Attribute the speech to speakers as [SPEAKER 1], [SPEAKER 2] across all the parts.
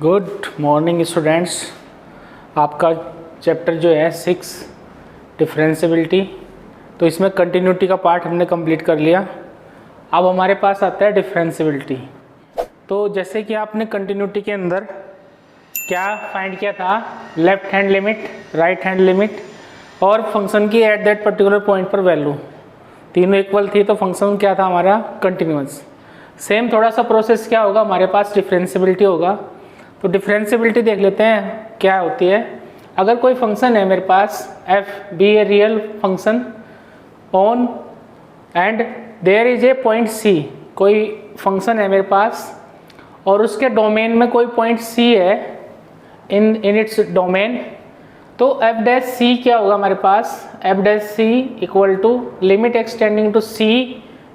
[SPEAKER 1] Good morning students. आपका chapter जो है 6 डिफरेंशियबिलिटी, तो इसमें कंटिन्यूटी का पार्ट हमने कंप्लीट कर लिया। अब हमारे पास आता है डिफरेंशियबिलिटी। तो जैसे कि आपने कंटिन्यूटी के अंदर क्या फाइंड किया था, left hand limit, right hand limit और फंक्शन की एट दैट पर्टिकुलर पॉइंट पर वैल्यू, तीनों इक्वल थी तो फंक्शन क्या था हमारा, कंटिन्यूअस। सेम थोड़ा सा प्रोसेस क्या होगा, हमारे पास डिफरेंशियबिलिटी होगा। तो डिफरेंशियबिलिटी देख लेते हैं क्या होती है। अगर कोई फंक्शन है मेरे पास f be a real function on and there is a point c, कोई फंक्शन है मेरे पास और उसके डोमेन में कोई पॉइंट c है इन इट्स डोमेन, तो f डैश c क्या होगा हमारे पास, f dash c equal to limit extending to c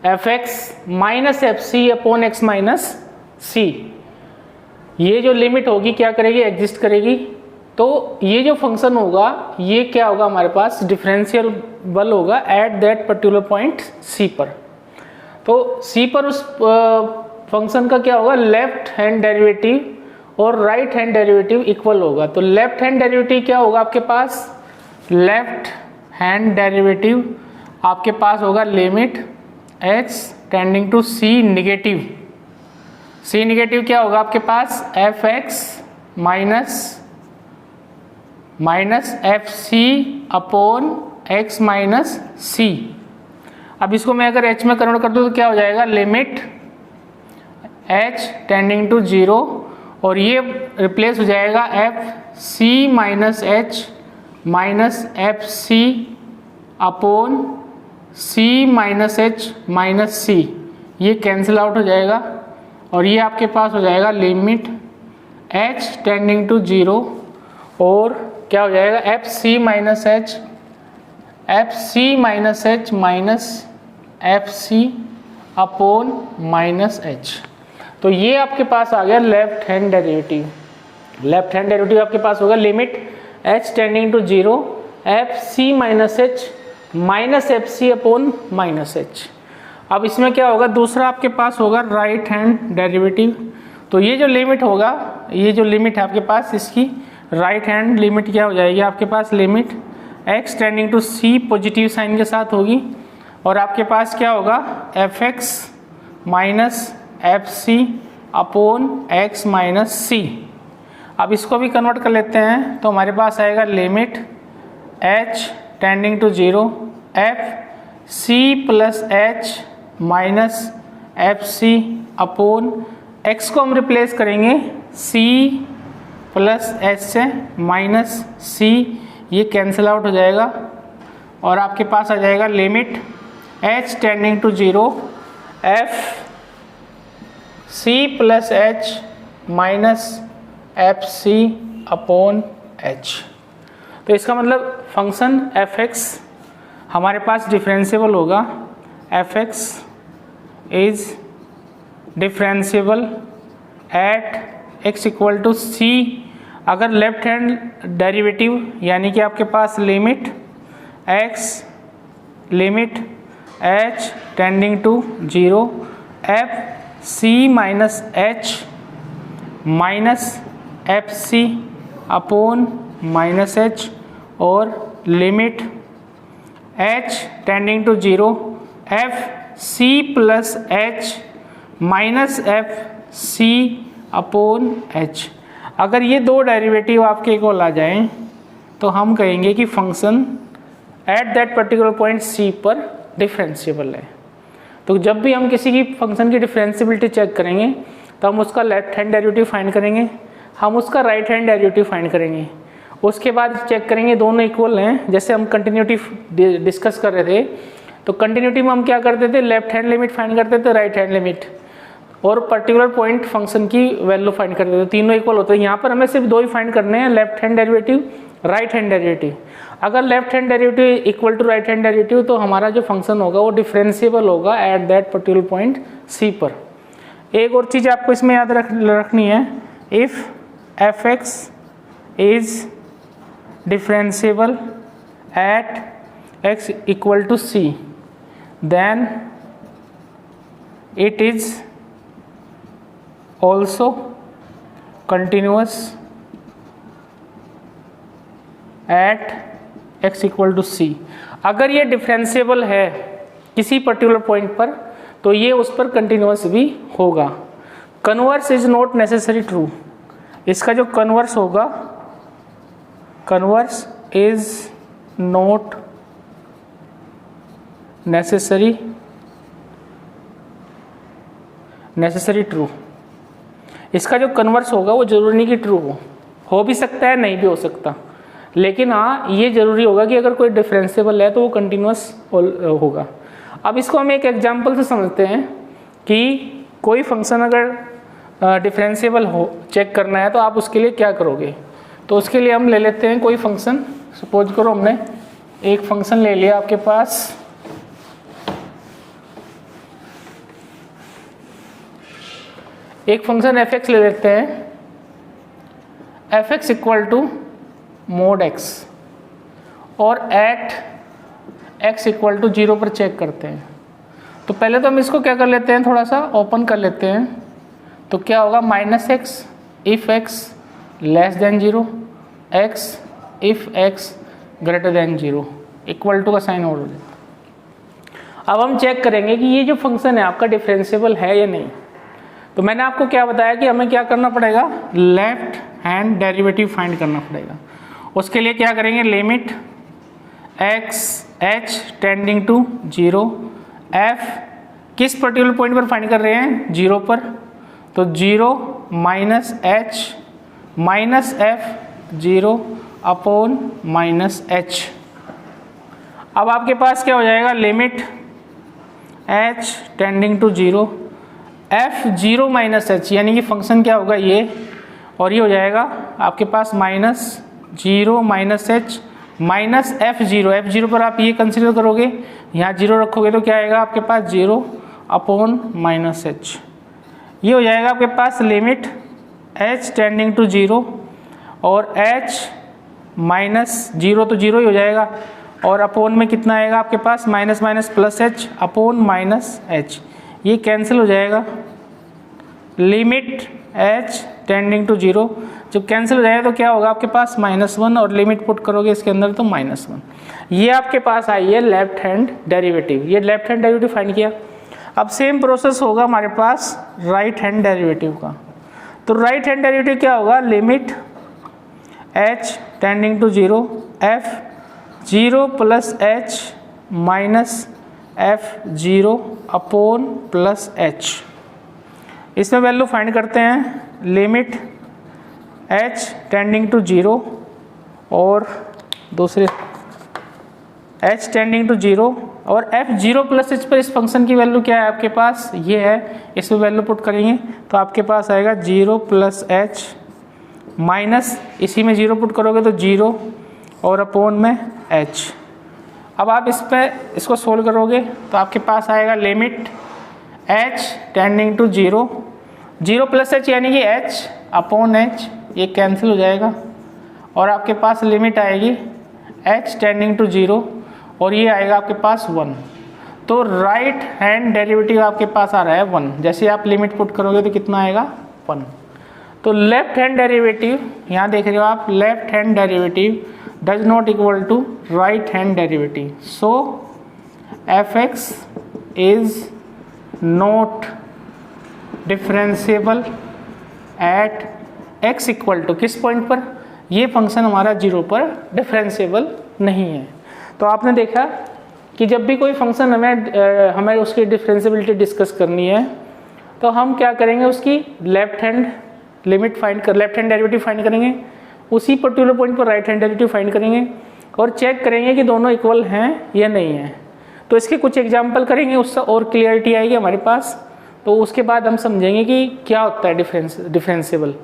[SPEAKER 1] f x minus F C upon x minus c. ये जो लिमिट होगी क्या करेगी, एग्जिस्ट करेगी। तो ये जो फंक्शन होगा ये क्या होगा हमारे पास, डिफरेंशियबल होगा एट दैट पर्टिकुलर पॉइंट सी पर। तो सी पर उस फंक्शन का क्या होगा, लेफ्ट हैंड डेरिवेटिव और राइट हैंड डेरिवेटिव इक्वल होगा। तो लेफ्ट हैंड डेरिवेटिव क्या होगा आपके पास, लेफ्ट हैंड डेरिवेटिव आपके पास होगा limit h tending to c negative. c negative क्या होगा आपके पास, f x minus F C upon x minus c. अब इसको मैं अगर h में कन्वर्ट कर दूँ तो क्या हो जाएगा, लिमिट h टेंडिंग टू 0 और ये रिप्लेस हो जाएगा F C minus H minus F C upon c minus H minus c, ये कैंसिल आउट हो जाएगा और ये आपके पास हो जाएगा लिमिट h टेंडिंग टू 0 और क्या हो जाएगा, F C minus H minus F C upon minus H. तो ये आपके पास आ गया left hand derivative. Left hand derivative आपके पास होगा limit h tending to 0 F C minus H minus F C upon minus H. अब इसमें क्या होगा, दूसरा आपके पास होगा राइट हैंड डेरिवेटिव। तो ये जो लिमिट होगा, ये जो लिमिट है आपके पास, इसकी राइट हैंड लिमिट क्या हो जाएगी आपके पास, limit x tending to c positive sign के साथ होगी और आपके पास क्या होगा, F x minus F C upon x minus c. अब इसको भी कन्वर्ट कर लेते हैं तो हमारे पास आएगा limit h tending to 0 F C plus H minus F C upon X को हम रिप्लेस करेंगे c प्लस एच से माइनस c, ये कैंसिल आउट हो जाएगा और आपके पास आ जाएगा limit h tending to 0 F C plus H minus F C upon H. तो इसका मतलब फंक्शन एफ एक्स हमारे पास डिफरेंशियबल होगा, F x is differentiable at X equal to c. अगर लेफ्ट हैंड डेरिवेटिव यानी कि आपके पास limit x limit h tending to 0 F C minus H minus F C upon minus h और limit h tending to 0 F C plus H minus F C upon h. अगर ये दो derivative आपके equal आ जाएं तो हम कहेंगे कि function at that particular point c पर डिफरेंशियबल है। तो जब भी हम किसी की फंक्शन की डिफरेंशियबिलिटी चेक करेंगे तो हम उसका लेफ्ट हैंड डेरिवेटिव फाइंड करेंगे, हम उसका राइट हैंड डेरिवेटिव फाइंड करेंगे, उसके बाद चेक करेंगे दोनों इक्वल हैं। जैसे हम कंटिन्यूटी डिस्कस कर रहे थे तो कंटिन्यूटी में हम क्या करते थे, लेफ्ट हैंड लिमिट फाइंड करते थे, राइट हैंड लिमिट और पर्टिकुलर पॉइंट फंक्शन की वैल्यू फाइंड करते थे, तीनों इक्वल होते हैं। यहाँ पर हमें सिर्फ दो ही फाइंड करने हैं, left hand derivative, right hand derivative. अगर left hand derivative equal to right hand derivative तो हमारा जो फंक्शन होगा वो डिफरेंशियबल होगा एट दैट पर्टिकुलर पॉइंट सी पर। एक और चीज़ आपको इसमें याद रखनी है, if f x is differentiable at x equal to c, then it is also continuous at x equal to c. अगर ये डिफरेंशिएबल है किसी पर्टिकुलर पॉइंट पर तो ये उस पर कंटिन्यूअस भी होगा। Converse is not necessary true, इसका जो कन्वर्स होगा, converse is not necessary true, इसका जो कन्वर्स होगा वो जरूरी नहीं कि ट्रू हो भी सकता है नहीं भी हो सकता, लेकिन हाँ ये जरूरी होगा कि अगर कोई डिफरेंशिएबल है तो वो कंटिन्यूअस होगा। अब इसको हम एक एग्जांपल से समझते हैं कि कोई फंक्शन अगर डिफरेंशिएबल हो चेक करना है तो आप उसके लिए क्या करोगे। तो उसके लिए हम ले लेते हैं कोई फंक्शन, सपोज करो हमने एक फंक्शन ले लिया आपके पास एक फंक्शन f(x) ले लेते हैं, f(x) equal to mod x और एट x इक्वल टू 0 पर चेक करते हैं। तो पहले तो हम इसको क्या कर लेते हैं, थोड़ा सा ओपन कर लेते हैं। तो क्या होगा, -x if x less than 0, x if x greater than 0, equal to का साइन और हो जाता। अब हम चेक करेंगे कि ये जो फंक्शन है आपका डिफरेंशिएबल है या नहीं। तो मैंने आपको क्या बताया कि हमें क्या करना पड़ेगा, लेफ्ट हैंड डेरिवेटिव फाइंड करना पड़ेगा। उसके लिए क्या करेंगे, limit x h tending to 0 f किस पर्टिकुलर पॉइंट पर फाइंड कर रहे हैं, 0 पर, तो 0 minus h minus f 0 upon minus h। अब आपके पास क्या हो जाएगा, limit h tending to 0 f 0 minus h, यानी कि फंक्शन क्या होगा ये, और ये हो जाएगा आपके पास -0 माइनस h माइनस f0 पर आप ये कंसिडर करोगे, यहाँ 0 रखोगे तो क्या आएगा आपके पास 0 अपॉन माइनस h। ये हो जाएगा आपके पास लिमिट h टेंडिंग टू 0 और h माइनस 0 तो 0 ही हो जाएगा, और अपॉन में कितना आएगा आपके पास minus minus plus h upon minus h, ये कैंसिल हो जाएगा। लिमिट h टेंडिंग टू 0 जब कैंसिल हो जाएगा तो क्या होगा आपके पास -1, और लिमिट पुट करोगे इसके अंदर तो -1। ये आपके पास आई है लेफ्ट हैंड डेरिवेटिव, ये लेफ्ट हैंड डेरिवेटिव फाइंड किया। अब सेम प्रोसेस होगा हमारे पास राइट हैंड डेरिवेटिव का। तो राइट हैंड डेरिवेटिव क्या होगा, limit h tending to 0 f 0 plus h minus f0 upon plus h। इसमें वैल्यू फाइंड करते हैं, लिमिट h टेंडिंग टू 0 और दूसरे h टेंडिंग टू 0 और f0 प्लस h पर इस फंक्शन की वैल्यू क्या है आपके पास, ये है, इसमें वैल्यू पुट करेंगे तो आपके पास आएगा 0 प्लस h माइनस इसी में 0 पुट करोगे तो 0 और अपॉन में h। अब आप इसको सोल्व करोगे तो आपके पास आएगा limit h tending to 0 plus h यानी कि h अपॉन h, ये कैंसिल हो जाएगा, और आपके पास लिमिट आएगी h टेंडिंग टू 0 और ये आएगा आपके पास 1। तो राइट हैंड डेरिवेटिव आपके पास आ रहा है 1, जैसे आप लिमिट पुट करोगे तो कितना आएगा 1। तो लेफ्ट हैंड डेरिवेटिव यहाँ देख रहे हो आप, left hand derivative does not equal to right hand derivative, so f(x) is not differentiable at x equal to किस पॉइंट पर, ये फंक्शन हमारा 0 पर डिफरेंशिएबल नहीं है। तो आपने देखा कि जब भी कोई फंक्शन हमें उसकी डिफरेंशिएबिलिटी डिस्कस करनी है तो हम क्या करेंगे, उसकी left hand limit left hand derivative find करेंगे, उसी पर्टिकुलर पॉइंट पर राइट हैंड डेरिवेटिव फाइंड करेंगे और चेक करेंगे कि दोनों इक्वल हैं या नहीं है। तो इसके कुछ एग्जाम्पल करेंगे, उससे और क्लियरिटी आएगी हमारे पास। तो उसके बाद हम समझेंगे कि क्या होता है डिफरेंशिएबल,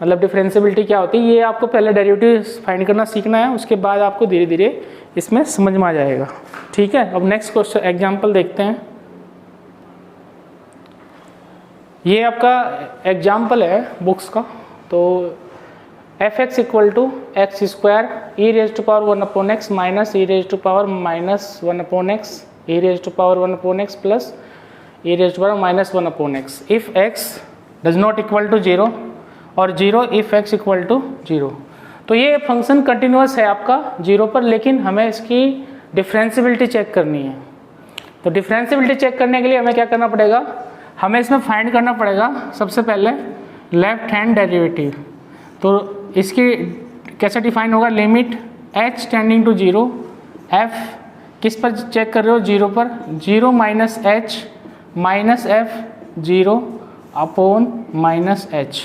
[SPEAKER 1] मतलब डिफरेंशिएबिलिटी क्या होती है। ये आपको पहले डेरिवेटिव फाइंड करना सीखना है, उसके बाद आपको धीरे धीरे इसमें समझ में आ जाएगा। ठीक है, अब नेक्स्ट क्वेश्चन एग्जाम्पल देखते हैं। ये आपका एग्जाम्पल है बुक्स का। तो f(x) equal to X square e raise to power 1 upon x minus e raise to power -1 upon X e raise to power 1 upon X plus e raise to power -1 upon X if x does not equal to 0 और 0 if x equal to 0। तो ये function continuous है आपका 0 पर, लेकिन हमें इसकी differentiability check करनी है। तो डिफरेंशियबिलिटी चेक करने के लिए हमें क्या करना पड़ेगा, हमें इसमें फाइंड करना पड़ेगा सबसे पहले लेफ्ट हैंड डेरिवेटिव। तो इसकी कैसे डिफाइन होगा, limit h tending to 0, f किस पर चेक कर रहे हो, 0 पर, 0 minus h minus f 0 upon minus h।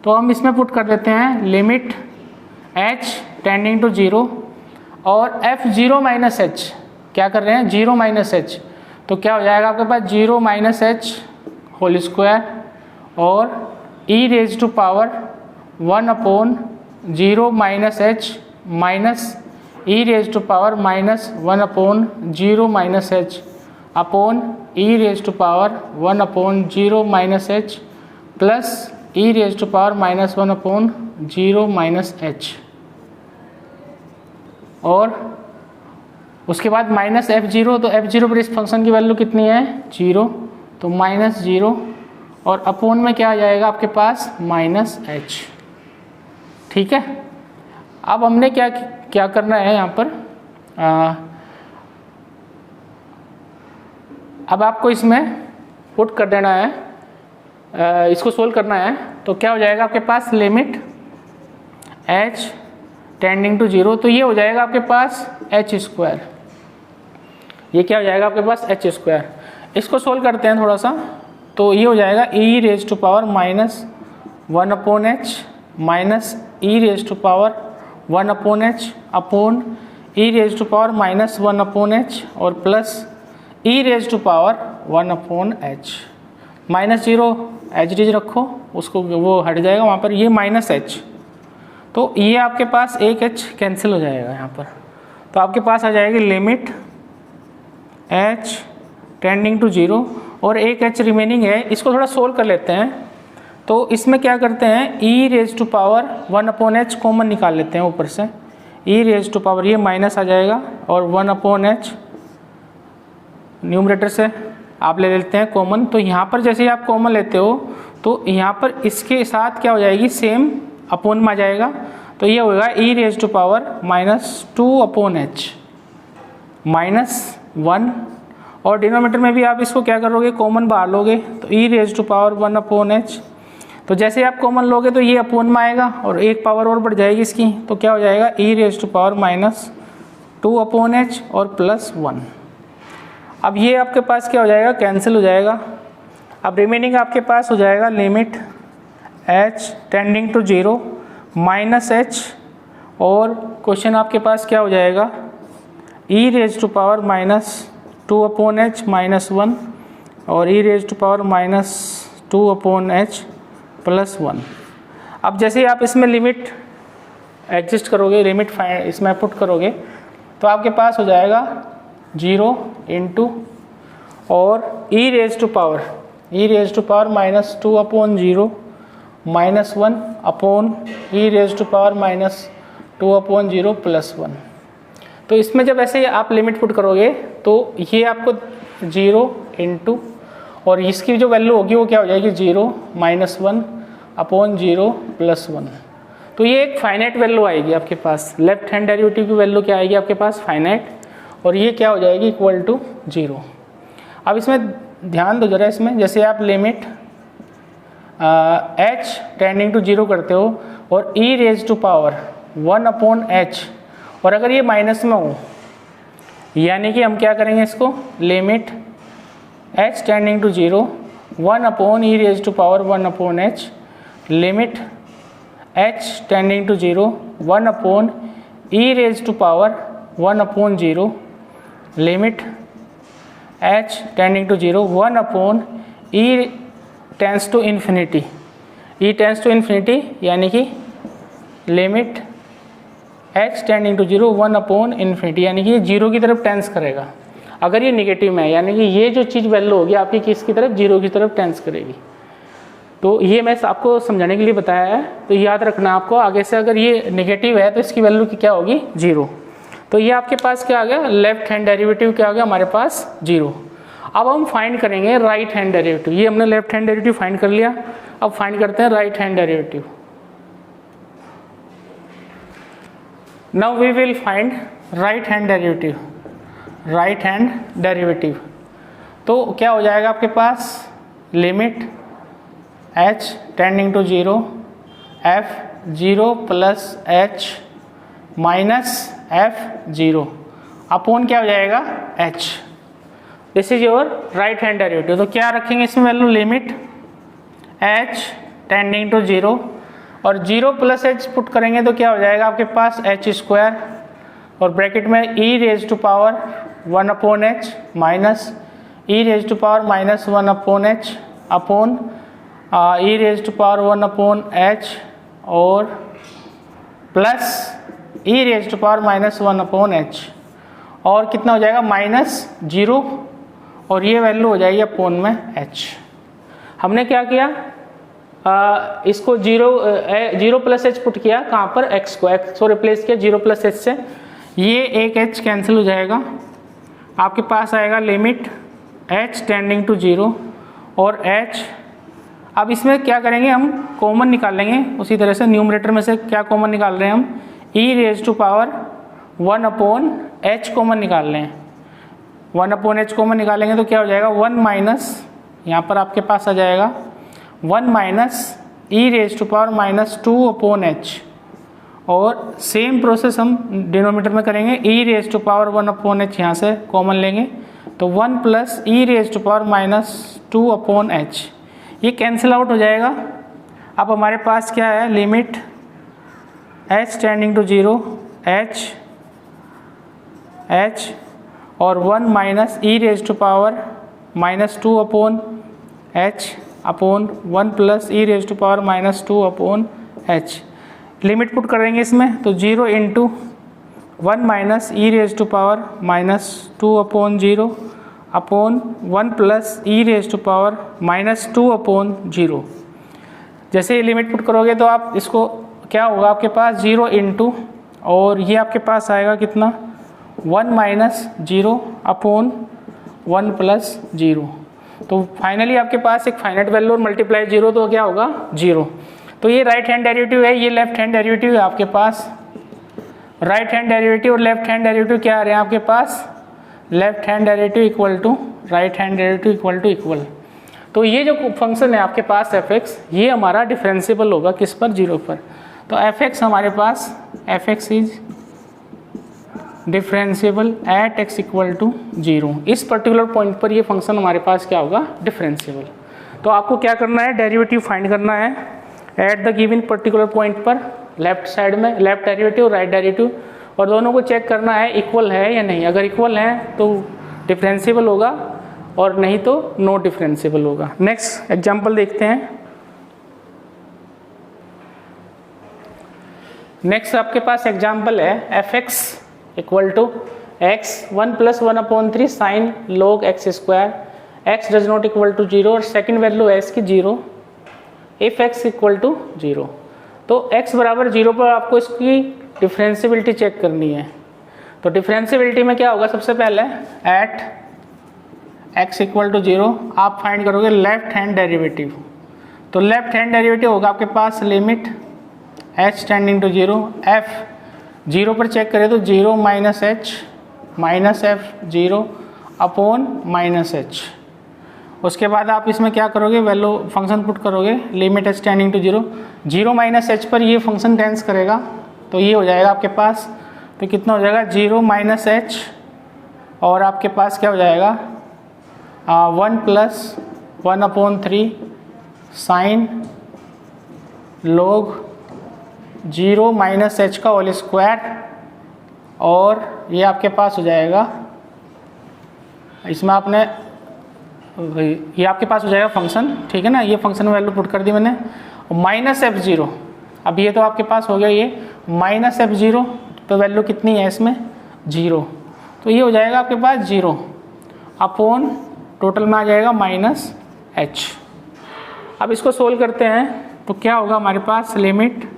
[SPEAKER 1] तो हम इसमें पुट कर देते हैं लिमिट h टेंडिंग टू 0 और f 0 माइनस h, क्या कर रहे हैं 0 माइनस h, तो क्या हो जाएगा आपके पास 0 माइनस h होल स्क्वायर और e raise to power 1 upon 0 minus h minus e raise to power minus 1 upon 0 minus h upon e raise to power 1 upon 0 minus h plus e raise to power minus 1 upon 0 minus h, और उसके बाद minus f0। तो f0 पर इस function की value कितनी है 0, तो माइनस 0 और अपॉन में क्या आ जाएगा आपके पास माइनस h। ठीक है, अब हमने क्या करना है यहाँ पर, अब आपको इसमें पुट कर देना है, इसको सोल्व करना है। तो क्या हो जाएगा आपके पास लिमिट h टेंडिंग टू 0, तो ये हो जाएगा आपके पास h स्क्वायर, ये क्या हो जाएगा आपके पास h स्क्वायर। इसको सोल्व करते हैं थोड़ा सा, तो ये हो जाएगा e raise to power minus 1 upon h minus e raise to power 1 upon h upon e raise to power minus 1 upon h और plus e raise to power 1 upon h। Minus 0 h डीज रखो, उसको वो हट जाएगा वहाँ पर, ये माइनस h, तो ये आपके पास एक h कैंसिल हो जाएगा यहाँ पर। तो आपके पास आ जाएगी लिमिट h टेंडिंग टू 0 और एक h रिमेनिंग है। इसको थोड़ा सोल्व कर लेते हैं। तो इसमें क्या करते हैं, e raise to power 1 upon h common निकाल लेते हैं ऊपर से, e रेज टू पावर ये माइनस आ जाएगा और 1 अपॉन h न्यूमरेटर से आप ले लेते हैं कॉमन। तो यहाँ पर जैसे ही आप कॉमन लेते हो तो यहाँ पर इसके साथ क्या हो जाएगी, सेम अपॉन में आ जाएगा। तो ये होगा e raise to power minus 2 upon h minus 1, और डिनोमिनेटर में भी आप इसको क्या करोगे, कॉमन बाहर लोगे, तो e raise to power 1 upon h। तो जैसे आप कॉमन लोगे तो ये अपॉन में आएगा और एक पावर और बढ़ जाएगी इसकी, तो क्या हो जाएगा e raise to power minus 2 upon h और प्लस 1। अब ये आपके पास क्या हो जाएगा, कैंसिल हो जाएगा। अब रिमेनिंग आपके पास हो जाएगा limit h tending to 0 minus h, और क्वेश्चन आपके पास क्या हो जाएगा, e raise to power minus 2 upon h minus 1 और e raise to power minus 2 upon h plus 1। अब जैसे ही आप इसमें लिमिट एडजस्ट करोगे, लिमिट इसमें पुट करोगे, तो आपके पास हो जाएगा 0 इंटू और e raise to power minus 2 upon 0 minus 1 upon e raise to power minus 2 upon 0 plus 1। तो इसमें जब ऐसे आप लिमिट पुट करोगे तो ये आपको 0 इंटू और इसकी जो वैल्यू होगी वो क्या हो जाएगी, 0 माइनस 1 अपॉन 0 प्लस 1। तो ये एक फाइनाइट वैल्यू आएगी आपके पास, लेफ्ट हैंड डेरिवेटिव की वैल्यू क्या आएगी आपके पास, फाइनाइट, और ये क्या हो जाएगी, इक्वल टू 0। अब इसमें ध्यान दो जरा, इसमें जैसे आप लिमिट h टेंडिंग टू 0 करते हो और e raise to power 1 upon h, और अगर ये माइनस में हो, यानी कि हम क्या करेंगे इसको, limit h tending to 0 1 upon e raise to power 1 upon h, limit h tending to 0 1 upon e raise to power 1 upon 0, limit h tending to 0 1 upon e tends to infinity, e tends to infinity, यानी कि limit h tending to 0 1 upon infinity, यानी कि 0 की तरफ tense करेगा। अगर ये negative में है, यानी कि ये जो चीज़ वैल्यू होगी आपकी किसकी तरफ, 0 की तरफ टेंस करेगी। तो ये मैं आपको समझाने के लिए बताया है, तो याद रखना आपको, आगे से अगर ये निगेटिव है तो इसकी वैल्यू क्या होगी, 0। तो ये आपके पास क्या आ गया, लेफ्ट हैंड डेरिवेटिव क्या आ गया हमारे पास, 0। अब हम फाइंड करेंगे राइट हैंड डेरिवेटिव। ये हमने लेफ्ट हैंड डेरिवेटिव फाइंड कर लिया। अब फाइंड करते हैं right hand derivative. Now we will find right hand derivative. Right hand derivative तो क्या हो जाएगा आपके पास, limit h tending to 0 f 0 plus h minus f 0 upon क्या हो जाएगा h। This is your right hand derivative. तो क्या रखेंगे इसमें value, limit h tending to 0 और 0 प्लस h पुट करेंगे तो क्या हो जाएगा आपके पास h स्क्वायर और ब्रैकेट में e raise to power 1 upon h minus e raise to power minus 1 upon h upon e raise to power 1 upon h और plus e raise to power minus 1 upon h और कितना हो जाएगा minus 0 और ये value हो जाएगी upon में h। हमने क्या किया, इसको 0 प्लस h पुट किया कहाँ पर, x को रिप्लेस किया 0 प्लस h से, ये एक h कैंसिल हो जाएगा, आपके पास आएगा लिमिट h टेंडिंग टू 0 और h। अब इसमें क्या करेंगे, हम कॉमन निकालेंगे उसी तरह से, न्यूमरेटर में से क्या कॉमन निकाल रहे हैं हम, e raise to power 1 upon h common निकाल रहे हैं, 1 अपॉन h कॉमन निकालेंगे तो क्या हो जाएगा 1 माइनस, यहाँ पर आपके पास आ जाएगा 1 minus e raise to power minus 2 upon h और सेम प्रोसेस हम डिनोमीटर में करेंगे, e raise to power 1 upon h यहाँ से कॉमन लेंगे तो 1 plus e raise to power minus 2 upon h, ये कैंसिल आउट हो जाएगा। अब हमारे पास क्या है, limit h tending to 0 h और 1 minus e raise to power minus 2 upon h upon 1 plus e raise to power minus 2 upon h। Limit put करेंगे इसमें तो 0 into 1 minus e raise to power minus 2 upon 0 upon 1 plus e raise to power minus 2 upon 0। जैसे ये limit put करोगे तो आप इसको क्या होगा आपके पास 0 इंटू और ये आपके पास आएगा कितना 1 माइनस 0 अपॉन 1 प्लस 0। तो फाइनली आपके पास एक फाइनाइट वैल्यू और मल्टीप्लाई 0 तो क्या होगा 0। तो ये राइट हैंड डेरिवेटिव है, ये लेफ्ट हैंड डेरिवेटिव है आपके पास। राइट हैंड डेरिवेटिव और लेफ्ट हैंड डेरिवेटिव क्या आ रहे हैं आपके पास, left hand derivative equal to right hand derivative equal to equal. तो ये जो फंक्शन है आपके पास fx, ये हमारा डिफरेंशिएबल होगा किस पर, 0 पर। तो fx हमारे पास fx is differentiable at x equal to 0। इस पर्टिकुलर पॉइंट पर ये फंक्शन हमारे पास क्या होगा, डिफरेंशिएबल। तो आपको क्या करना है, डेरिवेटिव फाइंड करना है at the given particular point पर, लेफ्ट साइड में लेफ्ट डेरिवेटिव राइट डेरिवेटिव, और दोनों को चेक करना है इक्वल है या नहीं। अगर इक्वल है तो डिफरेंशिएबल होगा और नहीं तो नो डिफरेंशिएबल होगा। नेक्स्ट एग्जांपल देखते हैं। नेक्स्ट आपके पास एग्जांपल है fx equal to x 1 plus 1 upon 3 sine log x square, x does not equal to 0 और सेकेंड वैल्यू है इसकी 0 इफ x इक्वल टू 0। तो x बराबर 0 पर आपको इसकी डिफरेंशिएबिलिटी चेक करनी है। तो डिफरेंशिएबिलिटी में क्या होगा, सबसे पहले एट x इक्वल टू 0 आप फाइंड करोगे लेफ्ट हैंड डेरिवेटिव। तो लेफ्ट हैंड डेरिवेटिव होगा आपके पास limit h tending to 0 f 0 पर चेक करें तो 0 minus h minus f 0 upon minus h। उसके बाद आप इसमें क्या करोगे, वैल्यू फंक्शन पुट करोगे, limit h tending to 0 0 minus h पर ये फंक्शन टेंस करेगा तो ये हो जाएगा आपके पास, तो कितना हो जाएगा 0 माइनस h और आपके पास क्या हो जाएगा 1 plus 1 upon 3 sine log 0 minus h का होल स्क्वायर, और ये आपके पास हो जाएगा, इसमें आपने ये आपके पास हो जाएगा फंक्शन, ठीक है ना, ये फंक्शन वैल्यू पुट कर दी मैंने, माइनस f0। अब ये तो आपके पास हो गया ये माइनस f0, तो वैल्यू कितनी है इसमें 0, तो ये हो जाएगा आपके पास 0 अपॉन टोटल में आ जाएगा माइनस h। अब इसको सोल्व करते हैं तो क्या होगा हमारे पास, लिमिट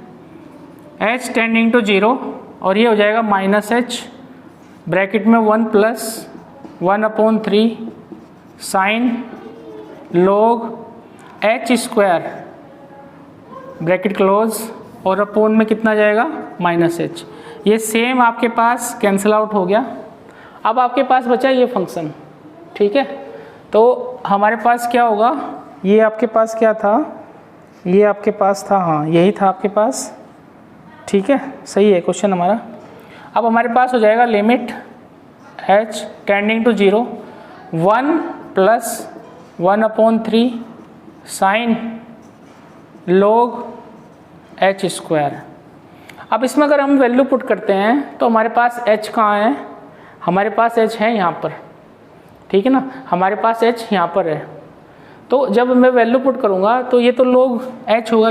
[SPEAKER 1] h टेंडिंग टू 0 और ये हो जाएगा माइनस h ब्रैकेट में 1 plus 1 upon 3 sine log h square bracket close और अपोन में कितना जाएगा -h। ये सेम आपके पास कैंसिल आउट हो गया। अब आपके पास बचा ये फंक्शन, ठीक है। तो हमारे पास क्या होगा, ये आपके पास क्या था, ये आपके पास था, हाँ यही था आपके पास, ठीक है, सही है क्वेश्चन हमारा। अब हमारे पास हो जाएगा limit h tending to 0 1 + 1/3 sine log h²। अब इसमें अगर हम वैल्यू पुट करते हैं तो हमारे पास h कहाँ है, हमारे पास h है यहाँ पर, ठीक है ना, हमारे पास h यहाँ पर है। तो जब मैं वैल्यू पुट करूँगा तो ये तो log h होगा,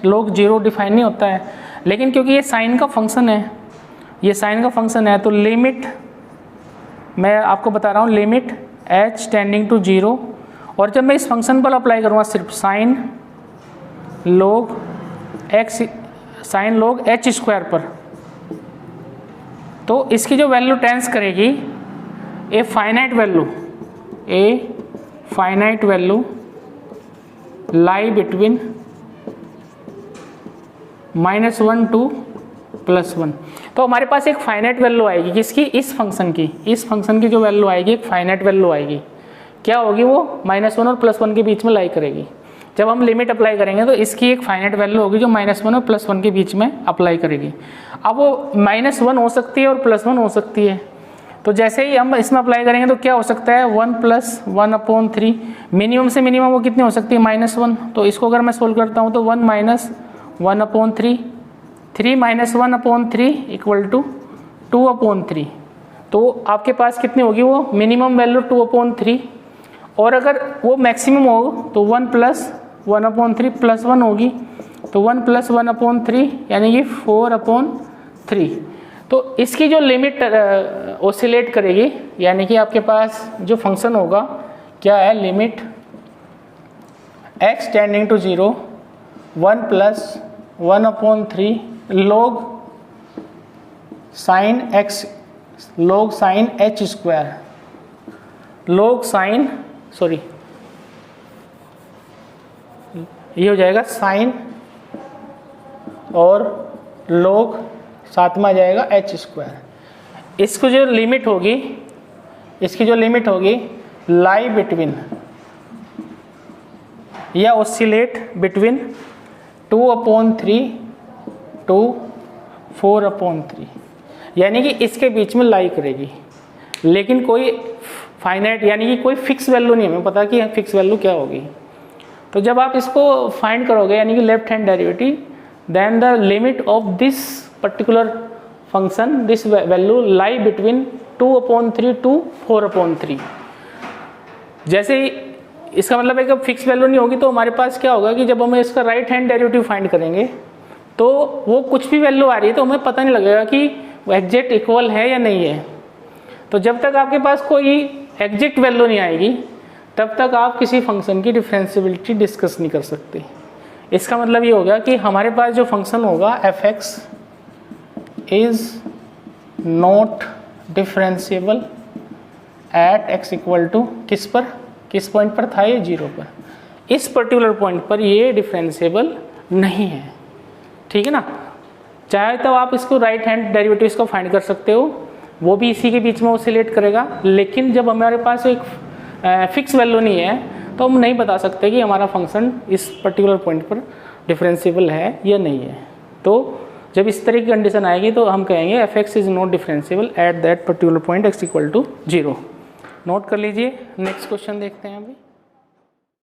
[SPEAKER 1] log 0 डिफाइन नहीं होता है, लेकिन क्योंकि ये साइन का फंक्शन है, ये साइन का फंक्शन है, तो लिमिट मैं आपको बता रहा हूँ, लिमिट h टेंडिंग टू 0, और जब मैं इस फंक्शन पर अप्लाई करूँगा सिर्फ साइन log h² पर, तो इसकी जो वैल्यू टेंस करेगी a finite value lie between -1 to +1। तो हमारे पास एक फाइनाइट वैल्यू आएगी किसकी, इस फंक्शन की जो वैल्यू आएगी, एक फाइनाइट वैल्यू आएगी। क्या होगी वो, -1 और +1 के बीच में लाई करेगी। जब हम लिमिट अप्लाई करेंगे तो इसकी एक फाइनाइट वैल्यू होगी जो -1 और +1 के बीच में अप्लाई करेगी। अब वो -1 हो सकती है और +1 हो सकती है, तो जैसे ही हम इसमें अप्लाई करेंगे तो क्या हो सकता है, 1 + 1/3, मिनिमम से मिनिमम वो कितनी हो सकती है, -1। तो इसको अगर मैं सोल्व करता हूँ तो 1 - 1/3, 3 - 1/3 = 2/3। तो आपके पास कितनी होगी वो मिनिमम वैल्यू 2/3, और अगर वो मैक्सिमम हो तो 1 + 1/3 +1 होगी, तो 1 + 1/3 यानी कि 4/3। तो इसकी जो लिमिट ओसिलेट करेगी, यानी कि आपके पास जो फंक्शन होगा क्या है, limit x tending to 0 1 + 1/3 log sin h², ये हो जाएगा साइन और log साथ में आ जाएगा h²। इसकी जो लिमिट होगी लाई बिटवीन या ओसिलेट बिटवीन 2/3 to 4/3, यानी कि इसके बीच में लाई करेगी, लेकिन कोई फाइनाइट यानी कि कोई फिक्स वैल्यू नहीं, हमें पता कि फिक्स वैल्यू क्या होगी। तो जब आप इसको फाइंड करोगे यानी कि left hand derivative, then the limit of this particular function, this value lie between 2/3 to 4/3। जैसे ही इसका मतलब है कि फिक्स वैल्यू नहीं होगी तो हमारे पास क्या होगा कि जब हम इसका राइट हैंड डेरिवेटिव फाइंड करेंगे तो वो कुछ भी वैल्यू आ रही है तो हमें पता नहीं लगेगा कि वो एग्जैक्ट इक्वल है या नहीं है। तो जब तक आपके पास कोई एग्जैक्ट वैल्यू नहीं आएगी तब तक आप किसी फंक्शन की डिफरेंशियबिलिटी डिस्कस नहीं कर सकते। इसका मतलब ये हो गया कि हमारे पास जो फंक्शन होगा f(x) is not differentiable at x = किस पॉइंट पर था ये, 0 पर। इस पर्टिकुलर पॉइंट पर ये डिफरेंशिएबल नहीं है, ठीक है ना। चाहे तो आप इसको राइट हैंड डेरिवेटिव्स को फाइंड कर सकते हो, वो भी इसी के बीच में ओसिलेट करेगा, लेकिन जब हमारे पास एक फिक्स वैल्यू नहीं है तो हम नहीं बता सकते कि हमारा फंक्शन इस पर्टिकुलर पॉइंट पर डिफरेंशिएबल है या नहीं है। तो जब इस तरह की कंडीशन आएगी तो हम कहेंगे f(x) is not differentiable eight that particular point x = 0। Note कर लीजिए। नेक्स्ट क्वेश्चन देखते हैं अभी।